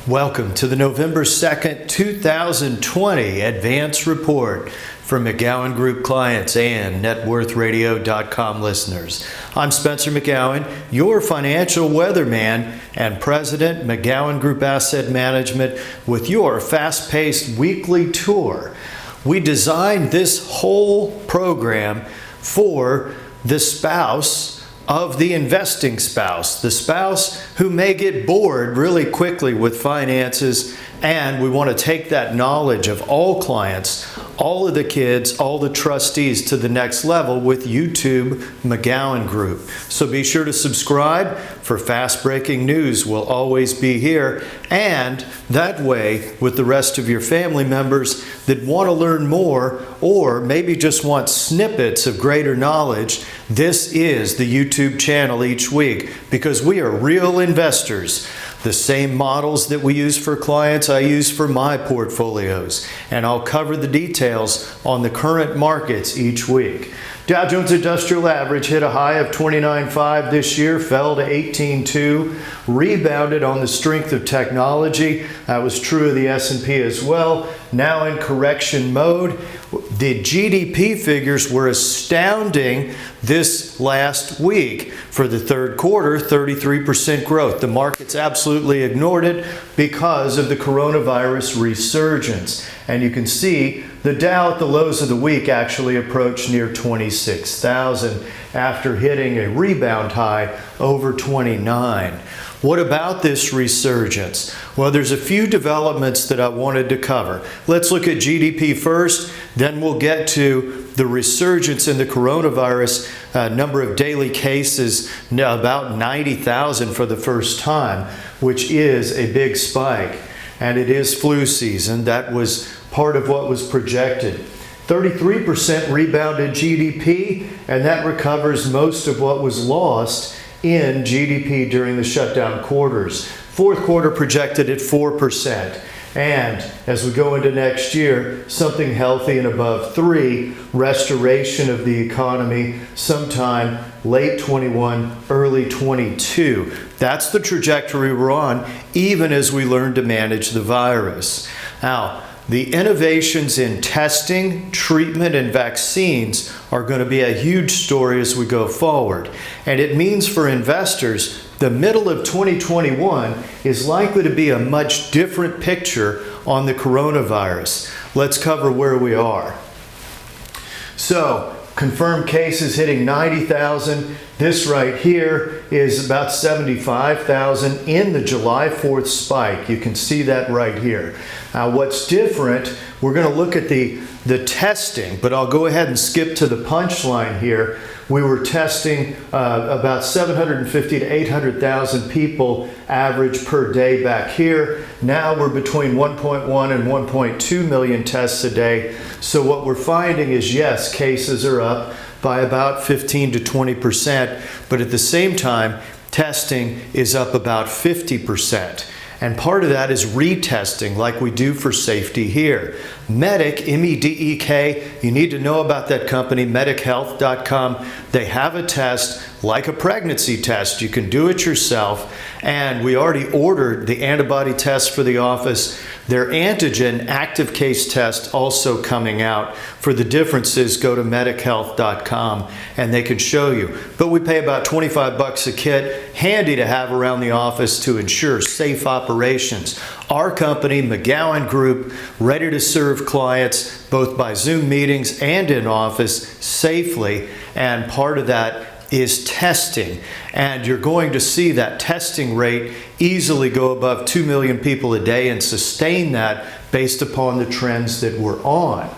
Welcome to the November 2nd, 2020 Advance Report from McGowan Group clients and NetWorthRadio.com listeners. I'm Spencer McGowan, your financial weatherman and President, McGowan Group Asset Management, with your fast-paced weekly tour. We designed this whole program for the spouse of the investing spouse, the spouse who may get bored really quickly with finances, and we want to take that knowledge of all clients, all of the kids, all the trustees to the next level with YouTube McGowan Group. So be sure to subscribe for fast-breaking news. We'll always be here, and that way with the rest of your family members that want to learn more or maybe just want snippets of greater knowledge, this is the YouTube channel each week because we are real investors. The same models that we use for clients, I use for my portfolios. And I'll cover the details on the current markets each week. Dow Jones Industrial Average hit a high of 29.5 this year, fell to 18.2, rebounded on the strength of technology. That was true of the S&P as well. Now in correction mode. The GDP figures were astounding this last week. For the third quarter, 33% growth. The markets absolutely ignored it because of the coronavirus resurgence. And you can see the Dow at the lows of the week actually approached near 26,000 after hitting a rebound high over 29. What about this resurgence? Well, there's a few developments that I wanted to cover. Let's look at GDP first, then we'll get to the resurgence in the coronavirus, number of daily cases, about 90,000 for the first time, which is a big spike. And it is flu season. That was part of what was projected. 33% rebounded GDP, and that recovers most of what was lost in GDP during the shutdown quarters. Fourth quarter projected at 4%. And as we go into next year, something healthy and above 3, restoration of the economy sometime late 21, early 22. That's the trajectory we're on, even as we learn to manage the virus. Now, the innovations in testing, treatment, and vaccines are going to be a huge story as we go forward. And it means for investors, the middle of 2021 is likely to be a much different picture on the coronavirus. Let's cover where we are. So, confirmed cases hitting 90,000. This right here is about 75,000 in the July 4th spike. You can see that right here. Now, what's different, we're going to look at the testing, but I'll go ahead and skip to the punchline here. We were testing about 750 to 800,000 people average per day back here. Now we're between 1.1 and 1.2 million tests a day. So what we're finding is, yes, cases are up by about 15 to 20%, but at the same time, testing is up about 50%. And part of that is retesting like we do for safety here. Medek, M-E-D-E-K, you need to know about that company, MedicHealth.com. They have a test like a pregnancy test. You can do it yourself. And we already ordered the antibody test for the office. Their antigen active case test also coming out. For the differences, go to MedicHealth.com and they can show you. But we pay about 25 bucks a kit, handy to have around the office to ensure safe operations. Our company, McGowan Group, ready to serve clients both by Zoom meetings and in office safely. And part of that is testing. And you're going to see that testing rate easily go above 2 million people a day and sustain that based upon the trends that we're on.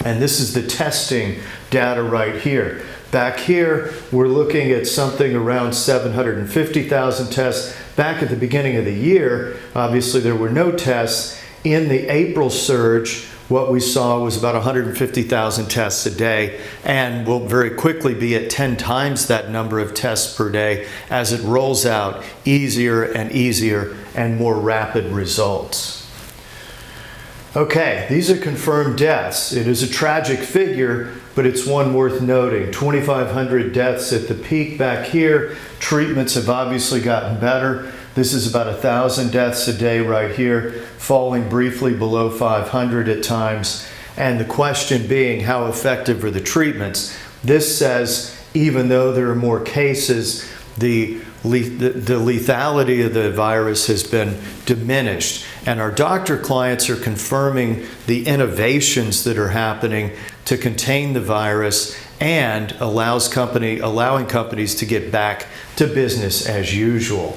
And this is the testing data right here. Back here, we're looking at something around 750,000 tests. Back at the beginning of the year, obviously there were no tests. In the April surge, what we saw was about 150,000 tests a day, and we'll very quickly be at 10 times that number of tests per day as it rolls out easier and more rapid results. Okay, these are confirmed deaths. It is a tragic figure, but it's one worth noting. 2,500 deaths at the peak back here. Treatments have obviously gotten better. This is about 1,000 deaths a day right here, falling briefly below 500 at times. And the question being, how effective are the treatments? This says, even though there are more cases, the lethality of the virus has been diminished. And our doctor clients are confirming the innovations that are happening to contain the virus and allowing companies to get back to business as usual.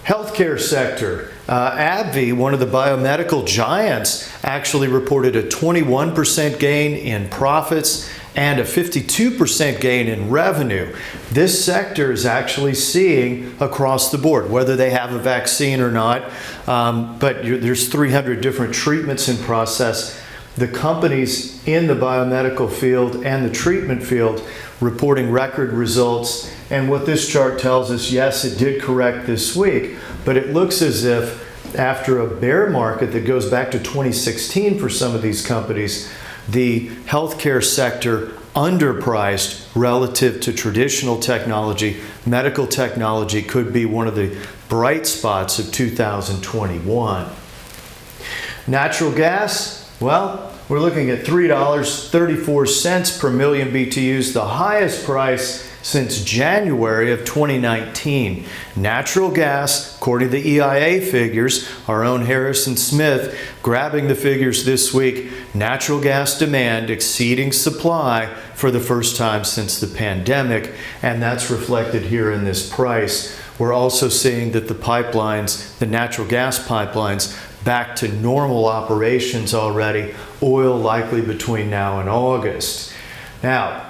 Healthcare sector. AbbVie, one of the biomedical giants, actually reported a 21% gain in profits and a 52% gain in revenue. This sector is actually seeing across the board, whether they have a vaccine or not, but there's 300 different treatments in process. The companies in the biomedical field and the treatment field reporting record results. And what this chart tells us, yes, it did correct this week, but it looks as if after a bear market that goes back to 2016 for some of these companies, the healthcare sector underpriced relative to traditional technology. Medical technology could be one of the bright spots of 2021. Natural gas, well, we're looking at $3.34 per million BTUs, the highest price since January of 2019. Natural gas, according to the EIA figures, our own Harrison Smith grabbing the figures this week, natural gas demand exceeding supply for the first time since the pandemic, and that's reflected here in this price. We're also seeing that the pipelines, the natural gas pipelines, back to normal operations already, oil likely between now and August. Now,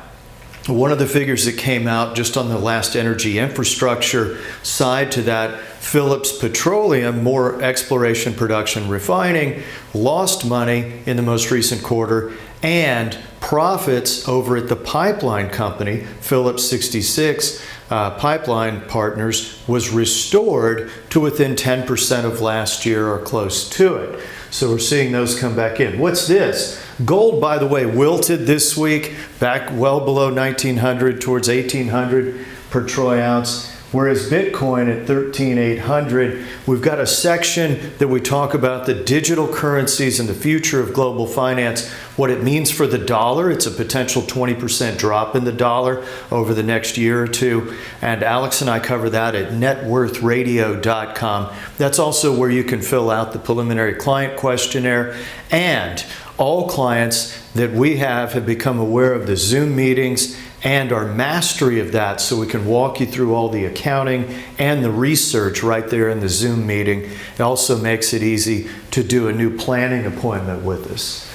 one of the figures that came out just on the last energy infrastructure side to that, Phillips Petroleum, more exploration, production, refining, lost money in the most recent quarter, and profits over at the pipeline company, Phillips 66 Pipeline Partners, was restored to within 10% of last year or close to it. So we're seeing those come back in. What's this? Gold, by the way, wilted this week, back well below 1,900 towards 1,800 per troy ounce, whereas Bitcoin at 13,800. We've got a section that we talk about the digital currencies and the future of global finance, what it means for the dollar. It's a potential 20% drop in the dollar over the next year or two. And Alex and I cover that at networthradio.com. That's also where you can fill out the preliminary client questionnaire. And all clients that we have become aware of the Zoom meetings and our mastery of that, so we can walk you through all the accounting and the research right there in the Zoom meeting. It also makes it easy to do a new planning appointment with us.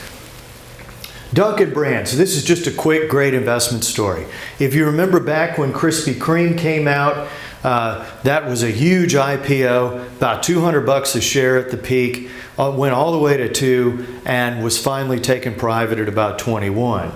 Dunkin' Brands. This is just a quick, great investment story. If you remember back when Krispy Kreme came out, that was a huge IPO, about $200 a share at the peak, went all the way to $2 and was finally taken private at about $21.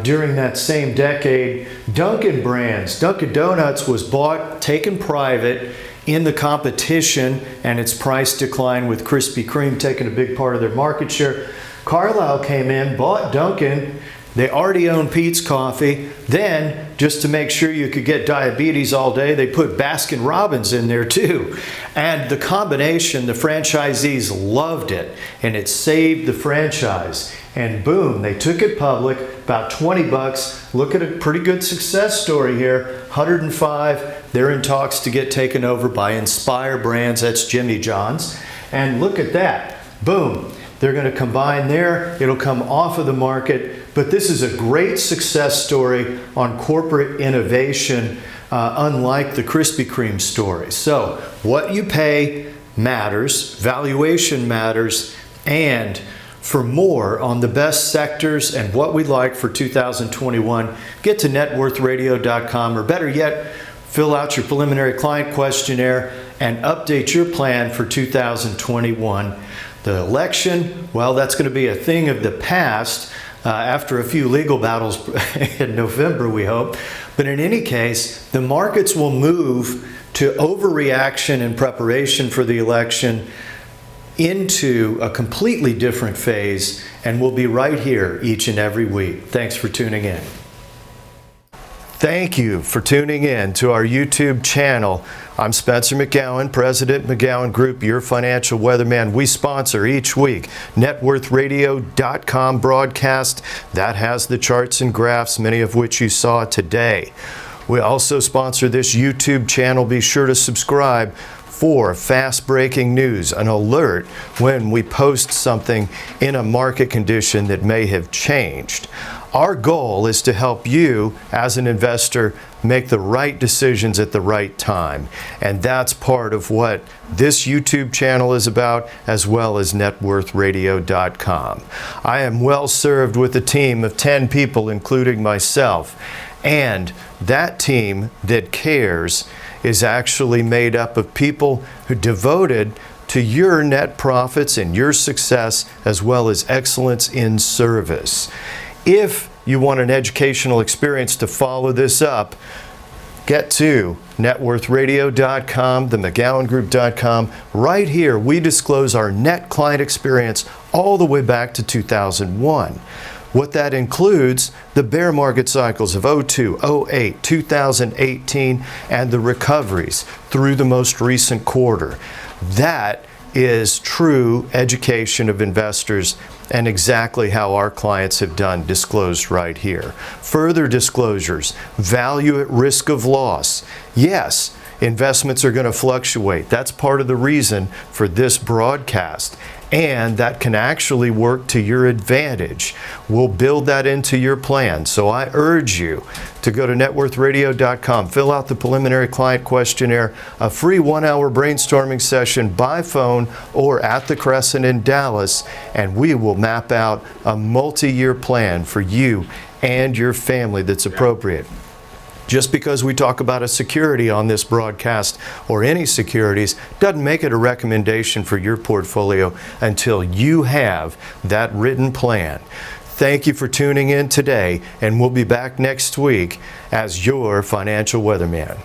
During that same decade, Dunkin' Brands, Dunkin' Donuts was bought, taken private in the competition, and its price declined with Krispy Kreme taking a big part of their market share. Carlyle came in, bought Dunkin'. They already owned Peet's Coffee. Then, just to make sure you could get diabetes all day, they put Baskin Robbins in there too. And the combination, the franchisees loved it, and it saved the franchise. And boom, they took it public, about $20. Look at a pretty good success story here. 105, they're in talks to get taken over by Inspire Brands, that's Jimmy John's. And look at that, boom. They're going to combine there, it'll come off of the market, but this is a great success story on corporate innovation, unlike the Krispy Kreme story. So, what you pay matters, valuation matters, and for more on the best sectors and what we'd like for 2021, get to networthradio.com, or better yet, fill out your preliminary client questionnaire and update your plan for 2021. The election, well, that's going to be a thing of the past after a few legal battles in November, we hope. But in any case, the markets will move to overreaction in preparation for the election into a completely different phase, and we'll be right here each and every week. Thanks for tuning in. Thank you for tuning in to our YouTube channel. I'm Spencer McGowan, President, McGowan Group, your financial weatherman. We sponsor each week networthradio.com broadcast that has the charts and graphs, many of which you saw today. We also sponsor this YouTube channel. Be sure to subscribe for fast-breaking news, an alert when we post something in a market condition that may have changed. Our goal is to help you as an investor make the right decisions at the right time. And that's part of what this YouTube channel is about, as well as networthradio.com. I am well served with a team of 10 people, including myself. And that team that cares is actually made up of people who devoted to your net profits and your success, as well as excellence in service. If you want an educational experience to follow this up, get to networthradio.com, themcgowangroup.com. Right here, we disclose our net client experience all the way back to 2001. What that includes, the bear market cycles of 02, 08, 2018, and the recoveries through the most recent quarter. That is true education of investors and exactly how our clients have done, disclosed right here. Further disclosures, value at risk of loss. Yes, investments are going to fluctuate. That's part of the reason for this broadcast. And that can actually work to your advantage. We'll build that into your plan. So I urge you to go to networthradio.com, fill out the preliminary client questionnaire, a free 1-hour brainstorming session by phone or at the Crescent in Dallas, and we will map out a multi-year plan for you and your family that's appropriate. Just because we talk about a security on this broadcast or any securities doesn't make it a recommendation for your portfolio until you have that written plan. Thank you for tuning in today, and we'll be back next week as your financial weatherman.